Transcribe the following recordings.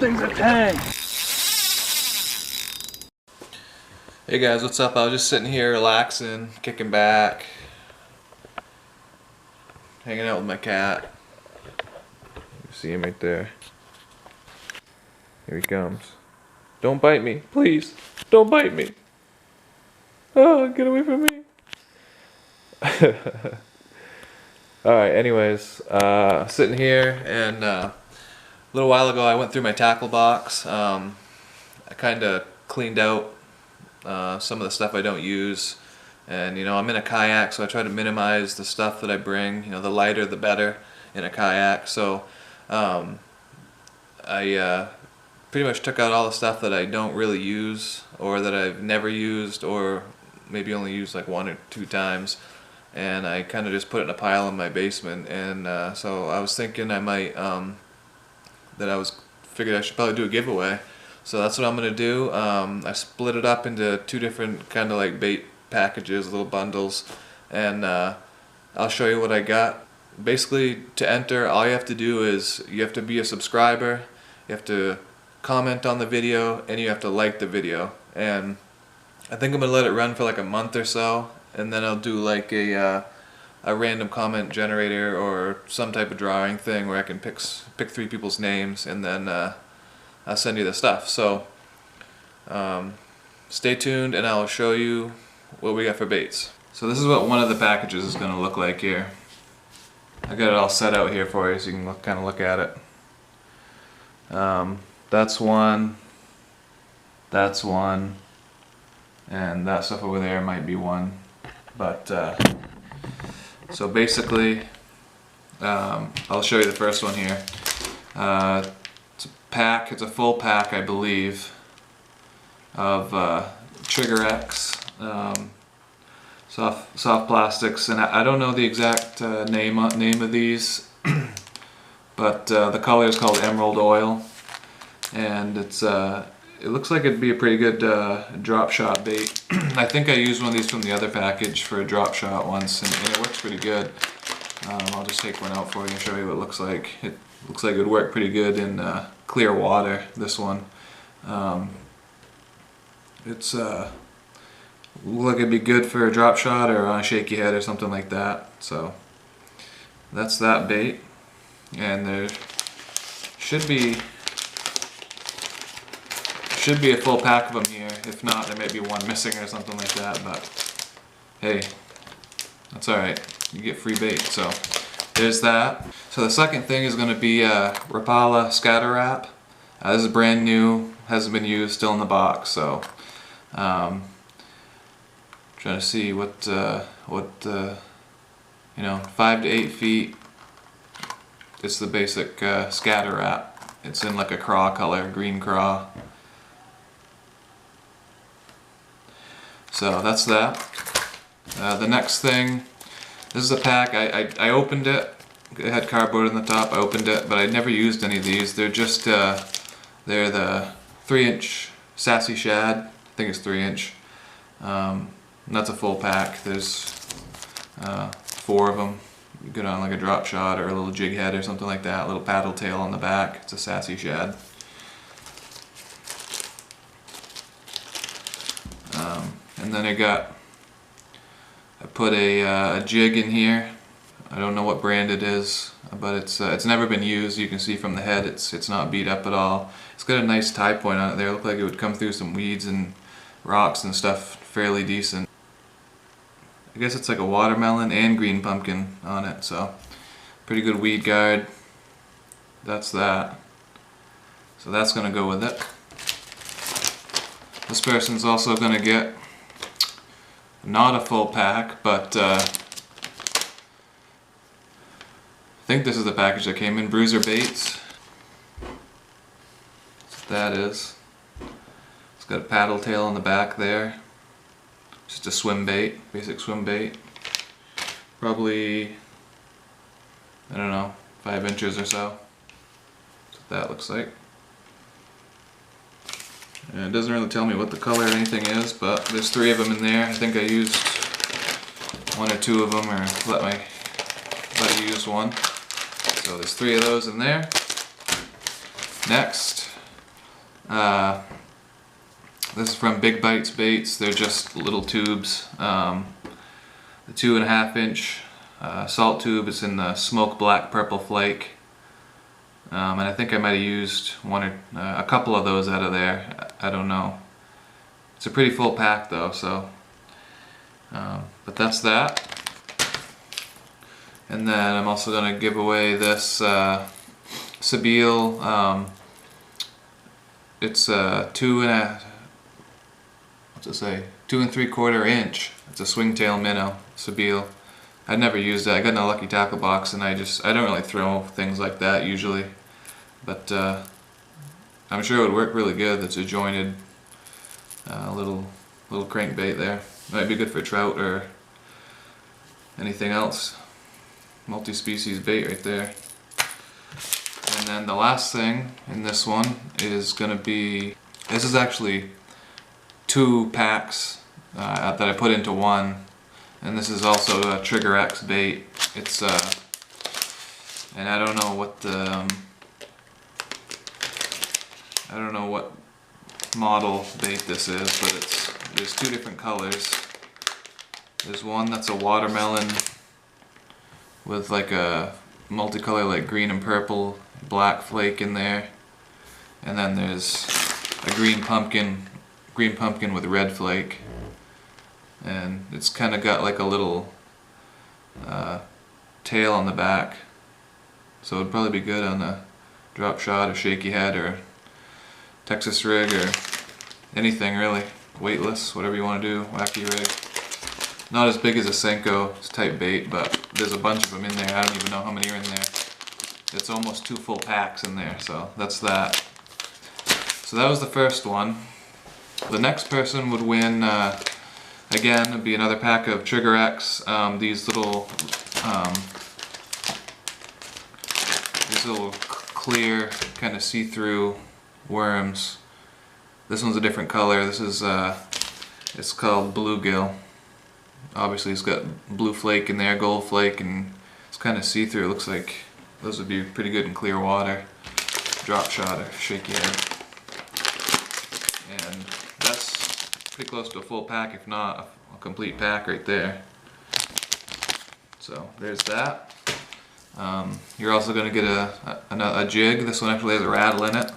thing's a tank. Hey guys, what's up? I was just sitting here relaxing, kicking back, hanging out with my cat. You see him right there. Here he comes. Don't bite me, please. Don't bite me. Oh, get away from me. Alright, anyways, sitting here, and a little while ago I went through my tackle box. I kind of cleaned out some of the stuff I don't use, and you know, I'm in a kayak, so I try to minimize the stuff that I bring. You know, the lighter the better in a kayak. So I pretty much took out all the stuff that I don't really use, or that I've never used, or maybe only used like 1 or 2 times, and I kind of just put it in a pile in my basement. And so I was thinking I might figured I should probably do a giveaway. So that's what I'm gonna do. I split it up into 2 different kind of like bait packages, little bundles, and I'll show you what I got. Basically, to enter, all you have to do is you have to be a subscriber, you have to comment on the video, and you have to like the video. And I think I'm gonna let it run for like a month or so, and then I'll do like a random comment generator or some type of drawing thing where I can pick 3 people's names, and then I'll send you the stuff. So stay tuned, and I'll show you what we got for baits. So this is what one of the packages is going to look like here. I got it all set out here for you so you can kind of look at it. That's one, and that stuff over there might be one. But so basically, I'll show you the first one here. It's a pack. It's a full pack, I believe, of Trigger X soft plastics, and I don't know the exact name of these, but the color is called Emerald Oil, and it looks like it'd be a pretty good drop shot bait. I think I used one of these from the other package for a drop shot once, and it works pretty good. I'll just take one out for you and show you what it looks like. It looks like it would work pretty good in clear water, this one. It's look like it'd be good for a drop shot or on a shaky head or something like that. So that's that bait, and there should be a full pack of them here. If not, there may be one missing or something like that, but hey, that's alright. You get free bait. So there's that. So the second thing is going to be Rapala Scatter Wrap. This is brand new, hasn't been used, still in the box. So trying to see what you know, 5 to 8 feet. It's the basic scatter wrap. It's in like a craw color, green craw. So that's that. The next thing, this is a pack. I opened it. It had cardboard on the top. I opened it, but I never used any of these. They're just they're the 3-inch Sassy Shad. I think it's 3-inch. And that's a full pack. There's 4 of them. You get on like a drop shot or a little jig head or something like that. A little paddle tail on the back. It's a Sassy Shad. And then I put a jig in here. I don't know what brand it is, but it's never been used. You can see from the head it's not beat up at all. It's got a nice tie point on it there. It looked like it would come through some weeds and rocks and stuff fairly decent. I guess it's like a watermelon and green pumpkin on it, so pretty good weed guard. That's that. So that's gonna go with it. This person's also gonna get not a full pack, but I think this is the package that came in. Bruiser Baits. That's what that is. It's got a paddle tail on the back there. Just a swim bait, basic swim bait. Probably, I don't know, 5 inches or so. That's what that looks like. And it doesn't really tell me what the color or anything is, but there's 3 of them in there. I think I used 1 or 2 of them, or let my buddy use one. So there's 3 of those in there. Next, This is from BAITS baits. They're just little tubes. The 2.5 inch salt tube is in the smoke black purple flake. And I think I might have used a couple of those out of there. I don't know. It's a pretty full pack though, so. But that's that. And then I'm also going to give away this Sebile. It's 2 3/4 inch. It's a swingtail minnow Sebile. I'd never used it. I got in a Lucky Tackle box, and I don't really throw things like that usually, but I'm sure it would work really good. It's a jointed little crankbait there. Might be good for trout or anything else. Multi-species bait right there. And then the last thing in this one is going to be, this is actually 2 packs that I put into one, and this is also a Trigger X bait. It's and I don't know what model bait this is, but there's 2 different colors. There's one that's a watermelon with like a multicolor, like green and purple, black flake in there, and then there's a green pumpkin with red flake, and it's kind of got like a little tail on the back, so it'd probably be good on a drop shot or shaky head or Texas rig or anything really, weightless, whatever you want to do, wacky rig. Not as big as a Senko type bait, but there's a bunch of them in there. I don't even know how many are in there. It's almost 2 full packs in there, so that's that. So that was the first one. The next person would win, again, it'd be another pack of Trigger X. These little clear, kind of see-through worms. This one's a different color. This is, it's called bluegill. Obviously it's got blue flake in there, gold flake, and it's kind of see-through. It looks like those would be pretty good in clear water. Drop shot or shaky head. And that's pretty close to a full pack, if not a complete pack right there. So there's that. You're also going to get a jig. This one actually has a rattle in it.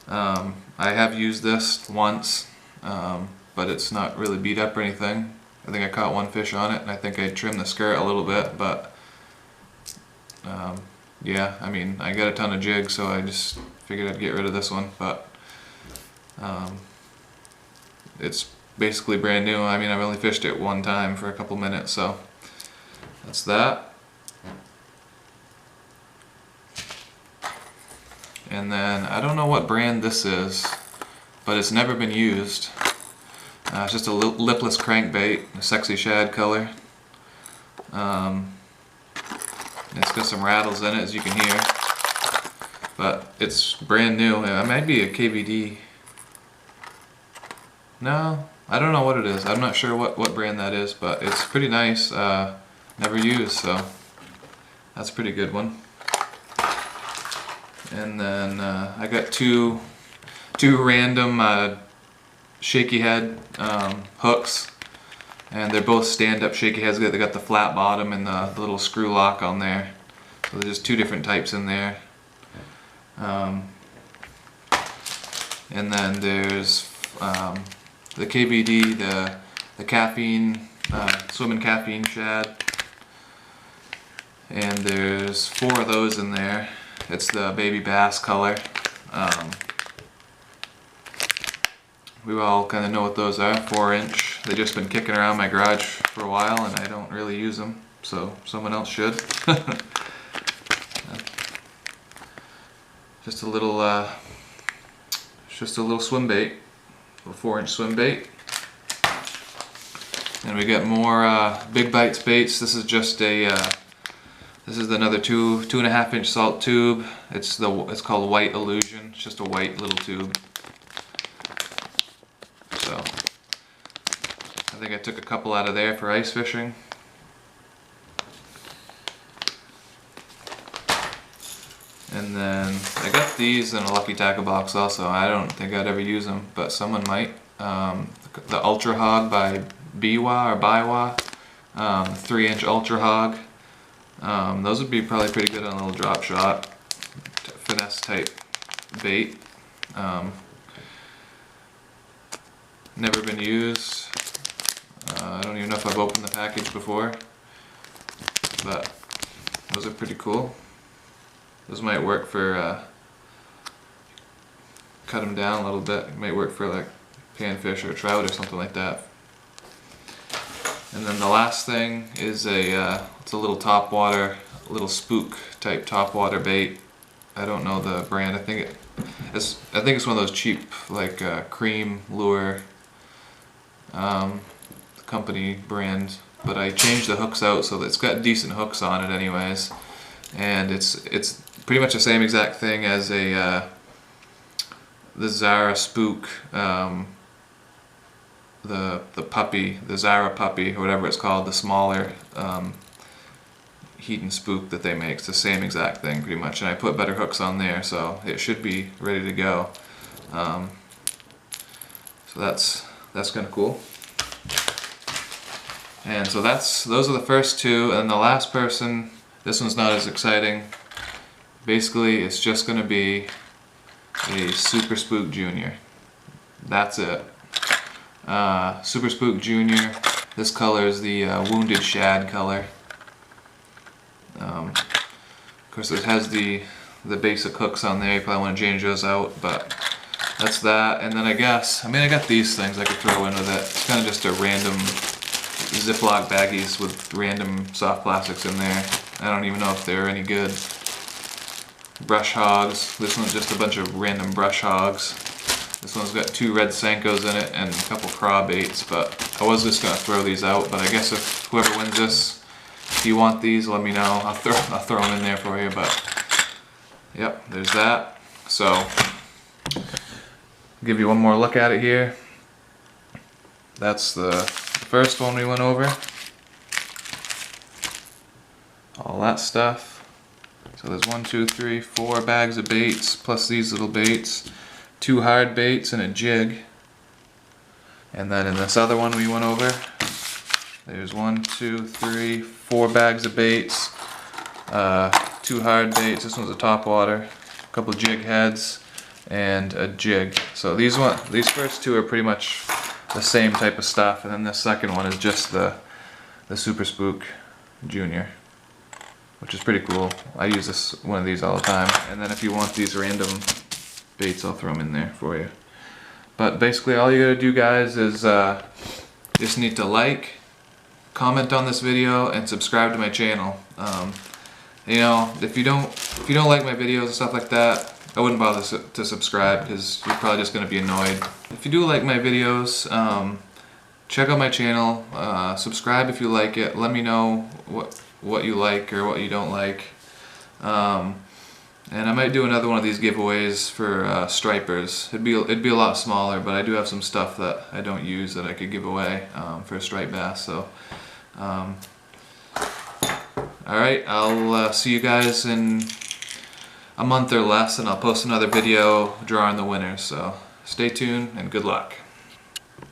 I have used this once, but it's not really beat up or anything. I think I caught 1 fish on it, and I think I trimmed the skirt a little bit, but yeah, I mean, I got a ton of jigs, so I just figured I'd get rid of this one, but it's basically brand new. I mean, I've only fished it 1 time for a couple minutes, so that's that. And then, I don't know what brand this is, but it's never been used. It's just a lipless crankbait, a sexy shad color. It's got some rattles in it, as you can hear, but it's brand new. It might be a KVD. No, I don't know what it is. I'm not sure what brand that is, but it's pretty nice. Never used, so that's a pretty good one. And then I got two random shaky head hooks, and they're both stand-up shaky heads. They got the flat bottom and the little screw lock on there. So there's 2 different types in there. And then there's the KVD, the caffeine, swimming caffeine shad, and there's 4 of those in there. It's the baby bass color. We all kind of know what those are, 4 inch. They've just been kicking around my garage for a while, and I don't really use them, so someone else should. Just a little swim bait, a 4 inch swim bait. And we got more big BAITS baits. This is just a this is another 2.5 inch salt tube. It's called White Illusion. It's just a white little tube. So I think I took a couple out of there for ice fishing. And And then I got these in a Lucky Tackle box also. I don't think I'd ever use them, but someone might. The Ultra Hog by Biwa or Baiwa, 3-inch Ultra Hog. Those would be probably pretty good on a little drop shot, finesse type bait. Never been used. I don't even know if I've opened the package before, but those are pretty cool. Those might work for, cut them down a little bit. It might work for like panfish or trout or something like that. And then the last thing is it's a little topwater, little spook type topwater bait. I don't know the brand. I think it's one of those cheap like cream lure company brand. But I changed the hooks out so that it's got decent hooks on it anyways, and it's pretty much the same exact thing as the Zara spook. The puppy, the Zara puppy, or whatever it's called, the smaller heat and spook that they make. It's the same exact thing pretty much, and I put better hooks on there, so it should be ready to go. So that's kind of cool. And so those are the first two, and the last person, this one's not as exciting. Basically, it's just going to be a Super Spook Junior. That's it. Super Spook Junior. This color is the Wounded Shad color. Of course, it has the basic hooks on there. You probably want to change those out, but that's that. And then I got these things I could throw in with it. It's kind of just a random Ziploc baggies with random soft plastics in there. I don't even know if they're any good. Brush hogs. This one's just a bunch of random brush hogs. This one's got 2 red Senkos in it and a couple craw baits, but I was just going to throw these out, but I guess if whoever wins this, if you want these, let me know. I'll throw them in there for you, but yep, there's that. So, I'll give you one more look at it here. That's the first one we went over. All that stuff. So there's 1, 2, 3, 4 bags of baits, plus these little baits. 2 hard baits and a jig. And then in this other one we went over, there's 1, 2, 3, 4 bags of baits, 2 hard baits. This one's a topwater, a couple jig heads, and a jig. So these first 2 are pretty much the same type of stuff, and then the second one is just the Super Spook Junior, which is pretty cool. I use one of these all the time. And then if you want these random baits, I'll throw them in there for you. But basically all you gotta do, guys, is just need to like, comment on this video, and subscribe to my channel. You know, if you don't like my videos and stuff like that, I wouldn't bother to subscribe, because you're probably just gonna be annoyed. If you do like my videos, check out my channel, subscribe if you like it. Let me know what you like or what you don't like. And I might do another one of these giveaways for stripers. It'd be a lot smaller, but I do have some stuff that I don't use that I could give away for striped bass. So, alright, I'll see you guys in a month or less, and I'll post another video drawing the winners. So stay tuned and good luck.